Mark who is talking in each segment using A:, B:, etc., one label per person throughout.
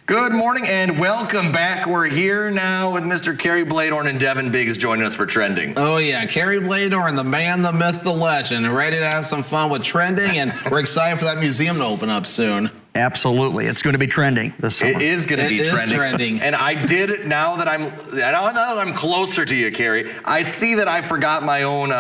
A: Good morning and welcome back. We're here now with Mr. Kerry Bladorn and Devin Biggs joining us for Trending.
B: Oh yeah, Kerry Bladorn, the man, the myth, the legend, ready to have some fun with Trending, and we're excited for that museum to open up soon.
C: Absolutely. It's going to be trending this summer.
A: It is going to be trending.
B: Trending.
A: And I did, now that I'm closer to you, Kerry, I see that I forgot my own,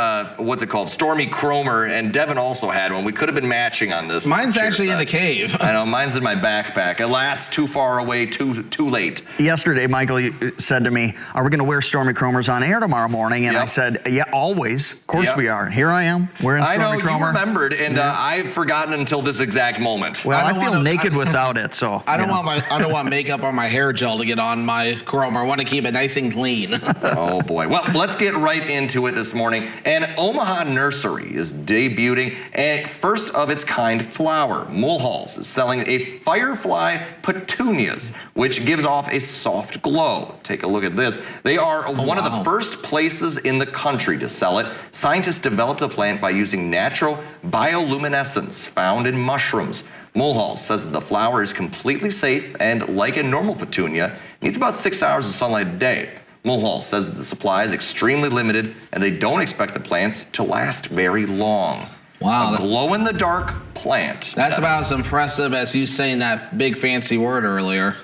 A: what's it called, Stormy Cromer, and Devin also had one. We could have been matching on this.
B: Mine's actually in the cave.
A: I know, mine's in my backpack. Alas, too far away, too late.
C: Yesterday, Michael, you said to me, are we going to wear Stormy Cromer's on air tomorrow morning? And
A: Yep.
C: I said, yeah, always. Of course we are. Here I am, wearing Stormy Cromer.
A: I know, you remembered, and I've forgotten until this exact moment.
C: Well, I feel naked without it, so.
B: I don't want makeup or my hair gel to get on my Cromer. I want to keep it nice and clean.
A: Oh boy. Well, let's get right into it this morning. And Omaha Nursery is debuting a first of its kind flower. Mulhall's is selling a firefly petunias, which gives off a soft glow. Take a look at this. They are one of the first places in the country to sell it. Scientists developed the plant by using natural bioluminescence found in mushrooms. Mulhall says that the flower is completely safe and, like a normal petunia, needs about 6 hours of sunlight a day. Mulhall says that the supply is extremely limited and they don't expect the plants to last very long.
B: Wow.
A: A glow-in-the-dark plant.
B: That's about as impressive as you saying that big fancy word earlier.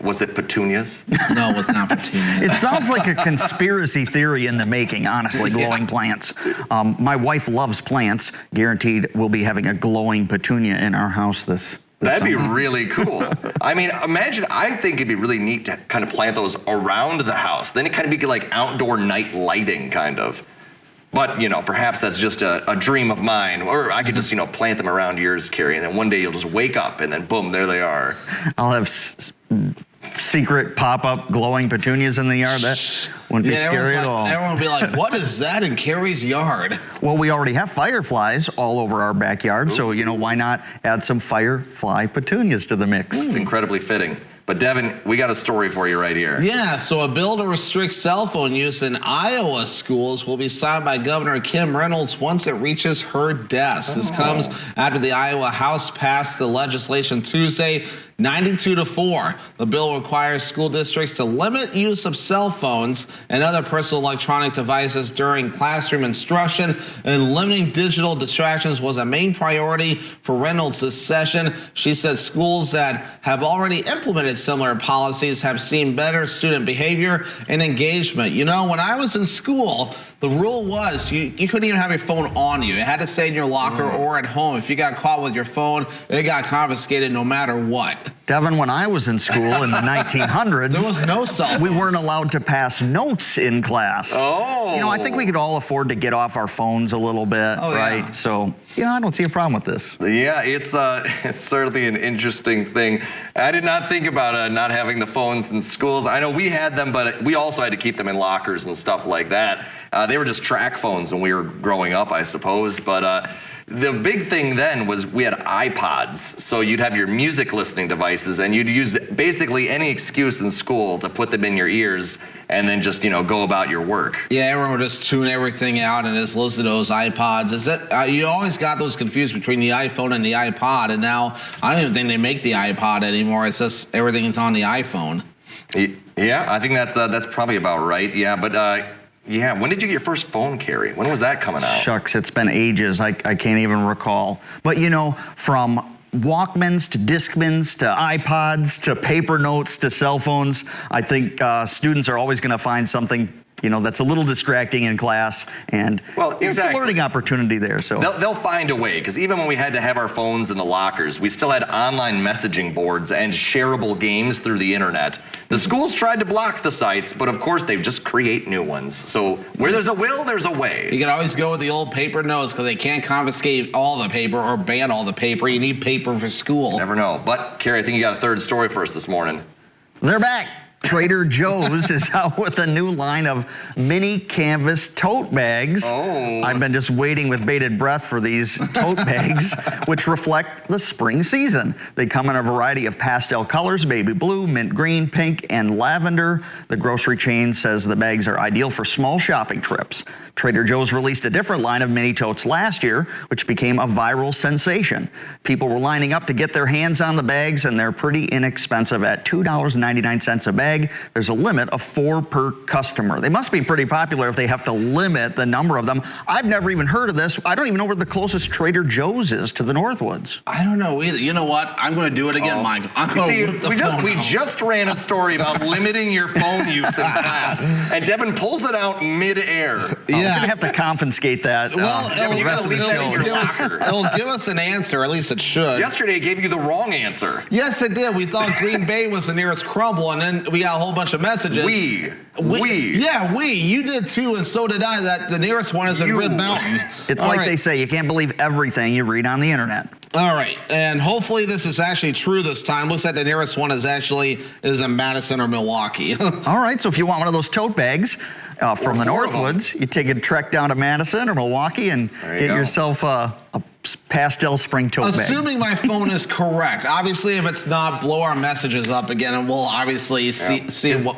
A: Was it petunias?
B: No, it was not petunias.
C: It sounds like a conspiracy theory in the making, honestly, glowing plants. My wife loves plants. Guaranteed we'll be having a glowing petunia in our house this
A: That'd be
C: summer.
A: really cool. I mean, imagine, I think it'd be really neat to kind of plant those around the house. Then it kind of be like outdoor night lighting, kind of. But, you know, perhaps that's just a dream of mine. Or I could just, you know, plant them around yours, Kerry, and then one day you'll just wake up and then boom, there they are.
C: I'll have secret pop-up glowing petunias in the yard. That wouldn't be scary at all.
B: Everyone would be like, what is that in Kerry's yard?
C: Well, we already have fireflies all over our backyard, so, you know, why not add some firefly petunias to the mix?
A: It's incredibly fitting. But Devin, we got a story for you right here.
B: Yeah, so a bill to restrict cell phone use in Iowa schools will be signed by Governor Kim Reynolds once it reaches her desk. This comes after the Iowa House passed the legislation Tuesday, 92-4. The bill requires school districts to limit use of cell phones and other personal electronic devices during classroom instruction, and limiting digital distractions was a main priority for Reynolds this session. She said schools that have already implemented similar policies have seen better student behavior and engagement. You know, when I was in school, the rule was you couldn't even have your phone on you. It had to stay in your locker or at home. If you got caught with your phone, it got confiscated no matter what.
C: Devin, when I was in school in the 1900s,
B: there was no cell phones.
C: We weren't allowed to pass notes in class.
A: Oh.
C: You know, I think we could all afford to get off our phones a little bit, right?
B: Yeah.
C: So, you know, I don't see a problem with this.
A: Yeah, it's certainly an interesting thing. I did not think about not having the phones in schools. I know we had them, but we also had to keep them in lockers and stuff like that. They were just track phones when we were growing up, I suppose. But the big thing then was we had iPods. So you'd have your music listening devices and you'd use basically any excuse in school to put them in your ears and then just, you know, go about your work.
B: Yeah, everyone would just tune everything out and just listen to those iPods. Is that you always got those confused between the iPhone and the iPod, and now I don't even think they make the iPod anymore. It's just everything is on the iPhone.
A: Yeah, I think that's probably about right. Yeah, but yeah, when did you get your first phone, Kerry? When was that coming out?
C: Shucks, it's been ages. I can't even recall. But, you know, from Walkmans to Discmans to iPods to paper notes to cell phones, I think students are always going to find something, you know, that's a little distracting in class, and it's a learning opportunity there. So
A: they'll find a way, because even when we had to have our phones in the lockers, we still had online messaging boards and shareable games through the internet. The schools tried to block the sites, but of course they just create new ones. So where there's a will, there's a way.
B: You can always go with the old paper notes because they can't confiscate all the paper or ban all the paper. You need paper for school.
A: Never know. But Kerry, I think you got a third story for us this morning.
C: they're back. Trader Joe's is out with a new line of mini canvas tote bags.
A: Oh.
C: I've been just waiting with bated breath for these tote bags, which reflect the spring season. They come in a variety of pastel colors: baby blue, mint green, pink, and lavender. The grocery chain says the bags are ideal for small shopping trips. Trader Joe's released a different line of mini totes last year, which became a viral sensation. People were lining up to get their hands on the bags, and they're pretty inexpensive at $2.99 a bag. There's a limit of 4 per customer. They must be pretty popular if they have to limit the number of them. I've never even heard of this. I don't even know where the closest Trader Joe's is to the Northwoods.
B: I don't know either. You know what? I'm going to do it again, Mike. I'm going to whip the phone
A: we
B: out.
A: just ran a story about limiting your phone use in class, and Devin pulls it out mid-air.
C: We're going to have to confiscate that
B: Well,
C: for
B: it'll,
C: the rest of the
A: leave that in
C: show.
A: your locker.
B: it'll give us an answer. At least it should.
A: Yesterday, it gave you the wrong answer.
B: Yes, it did. We thought Green Bay was the nearest crumble, and then we got a whole bunch of messages.
A: We.
B: Yeah, you did too, and so did I. That the nearest one is in
A: You.
B: Rib Mountain.
C: It's
B: All
C: like
B: right.
C: they say, you can't believe everything you read on the internet.
B: All right, and hopefully this is actually true this time. Looks like the nearest one is in Madison or Milwaukee.
C: All right, so if you want one of those tote bags from the
A: 4 of them.
C: Northwoods, you take a trek down to Madison or Milwaukee and
A: There you
C: get
A: go.
C: yourself a pastel spring tote bag.
B: Assuming my phone is correct. Obviously, if it's not, blow our messages up again, and we'll obviously see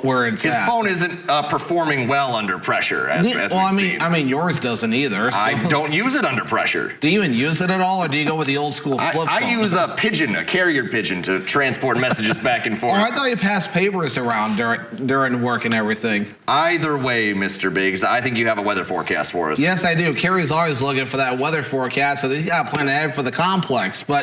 B: where it's
A: His
B: at.
A: phone isn't performing well under pressure, as
B: Yeah,
A: we've
B: well,
A: seen.
B: I mean, yours doesn't either. So.
A: I don't use it under pressure.
B: Do you even use it at all, or do you go with the old school flip phone?
A: I use a pigeon, a carrier pigeon, to transport messages back and
B: Oh,
A: forth.
B: I thought you passed papers around during work and everything.
A: Either way, Mr. Biggs, I think you have a weather forecast for us.
B: Yes, I do. Carrie's always looking for that weather forecast, so they got to plan ahead for the complex. But